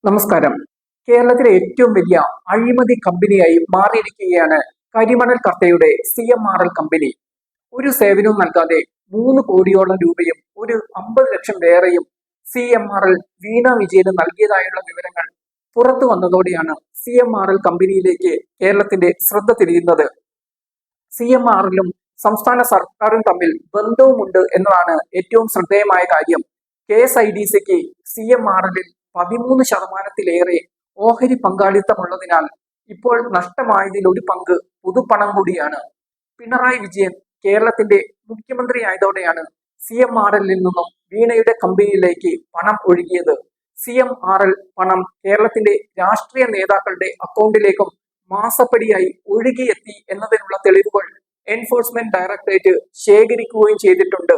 നമസ്കാരം. കേരളത്തിലെ ഏറ്റവും വലിയ അഴിമതി കമ്പനിയായി മാറിയിരിക്കുകയാണ് കരിമണൽ കർത്തയുടെ CMRL കമ്പനി. ഒരു സേവനവും നൽകാതെ 3 കോടിയോളം രൂപയും ഒരു 50 ലക്ഷം വേറെയും CMRL വീണ വിജയന് നൽകിയതായുള്ള വിവരങ്ങൾ പുറത്തു വന്നതോടെയാണ് CMRL കമ്പനിയിലേക്ക് കേരളത്തിന്റെ ശ്രദ്ധ തിരിയുന്നത്. CMRLും സംസ്ഥാന സർക്കാരും തമ്മിൽ ബന്ധവുമുണ്ട് എന്നതാണ് ഏറ്റവും ശ്രദ്ധേയമായ കാര്യം. KSIDCക്ക് CMRLിൽ 13% ഓഹരി പങ്കാളിത്തമുള്ളതിനാൽ ഇപ്പോൾ നഷ്ടമായതിൽ ഒരു പങ്ക് പൊതുപണം കൂടിയാണ്. പിണറായി വിജയൻ കേരളത്തിന്റെ മുഖ്യമന്ത്രിയായതോടെയാണ് CMRLിൽ നിന്നും വീണയുടെ കമ്പനിയിലേക്ക് പണം ഒഴുകിയത്. CMRL പണം കേരളത്തിന്റെ രാഷ്ട്രീയ നേതാക്കളുടെ അക്കൗണ്ടിലേക്കും മാസപ്പടിയായി ഒഴുകിയെത്തി എന്നതിനുള്ള തെളിവുകൾ എൻഫോഴ്സ്മെന്റ് ഡയറക്ടറേറ്റ് ശേഖരിക്കുകയും ചെയ്തിട്ടുണ്ട്.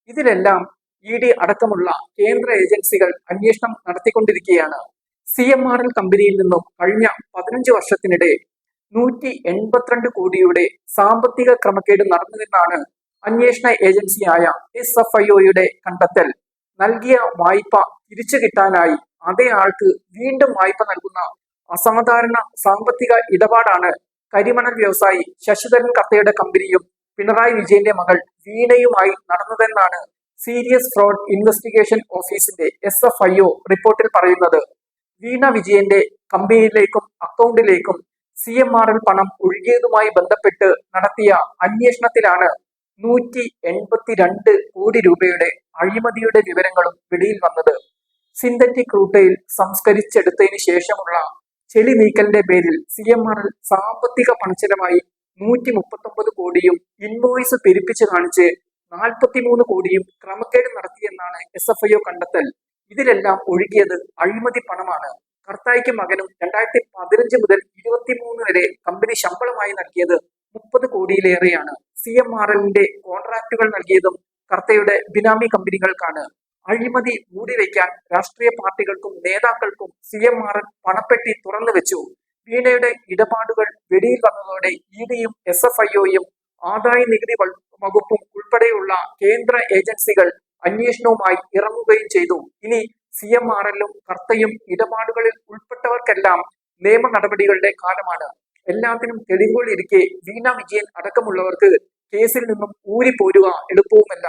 ഇതിലെല്ലാം ED അടക്കമുള്ള കേന്ദ്ര ഏജൻസികൾ അന്വേഷണം നടത്തിക്കൊണ്ടിരിക്കുകയാണ്. CMRL കമ്പനിയിൽ നിന്നും കഴിഞ്ഞ 15 വർഷത്തിനിടെ 182 കോടിയുടെ സാമ്പത്തിക ക്രമക്കേട് നടന്നുവെന്നാണ് അന്വേഷണ ഏജൻസിയായ SFIOയുടെ കണ്ടെത്തൽ. നൽകിയ വായ്പ തിരിച്ചു കിട്ടാനായി അതേ ആൾക്ക് വീണ്ടും വായ്പ നൽകുന്ന അസാധാരണ സാമ്പത്തിക ഇടപാടാണ് കരിമണൽ വ്യവസായി ശശിധരൻ കർത്തയുടെ കമ്പനിയും പിണറായി വിജയന്റെ മകൾ വീണയുമായി നടന്നതെന്നാണ് സീരിയസ് ഫ്രോഡ് ഇൻവെസ്റ്റിഗേഷൻ ഓഫീസിന്റെ SFIO റിപ്പോർട്ടിൽ പറയുന്നത്. വീണ വിജയന്റെ കമ്പനിയിലേക്കും അക്കൗണ്ടിലേക്കും CMRL പണം ഒഴുകിയതുമായി ബന്ധപ്പെട്ട് നടത്തിയ അന്വേഷണത്തിലാണ് 182 കോടി രൂപയുടെ അഴിമതിയുടെ വിവരങ്ങളും വെളിയിൽ വന്നത്. സിന്തറ്റിക് റൂട്ടയിൽ സംസ്കരിച്ചെടുത്തതിന് ശേഷമുള്ള ചെളി നീക്കലിന്റെ പേരിൽ CMRL സാമ്പത്തിക പണച്ചിലമായി 139 കോടിയും ഇൻവോയ്സ് പെരുപ്പിച്ച് കാണിച്ച് 43 കോടിയും ക്രമക്കേട് നടത്തിയെന്നാണ് SFIO കണ്ടെത്തൽ. ഇതിലെല്ലാം ഒഴുകിയത് അഴിമതി പണമാണ്. കർത്തായ്ക്ക് മകനും 2015 മുതൽ 23 വരെ കമ്പനി ശമ്പളമായി നൽകിയത് 30 കോടിയിലേറെയാണ്. CMRLന്റെ കോൺട്രാക്റ്റുകൾ നൽകിയതും കർത്തയുടെ ബിനാമി കമ്പനികൾക്കാണ്. അഴിമതി മൂടിവെക്കാൻ രാഷ്ട്രീയ പാർട്ടികൾക്കും നേതാക്കൾക്കും CMRL പണപ്പെട്ടി തുറന്നു വെച്ചു. വീണയുടെ ഇടപാടുകൾ വെളിയിൽ വന്നതോടെ EDയും SFIOയും ആദായ നികുതി വകുപ്പും ഉൾപ്പെടെയുള്ള കേന്ദ്ര ഏജൻസികൾ അന്വേഷണവുമായി ഇറങ്ങുകയും ചെയ്തു. ഇനി CMRLും കർത്തയും ഇടപാടുകളിൽ ഉൾപ്പെട്ടവർക്കെല്ലാം നിയമ നടപടികളുടെ കാലമാണ്. എല്ലാത്തിനും തെളിവുകൾ ഇരിക്കെ വീണ വിജയൻ അടക്കമുള്ളവർക്ക് കേസിൽ നിന്നും ഊരിപ്പോരുക എളുപ്പവുമല്ല.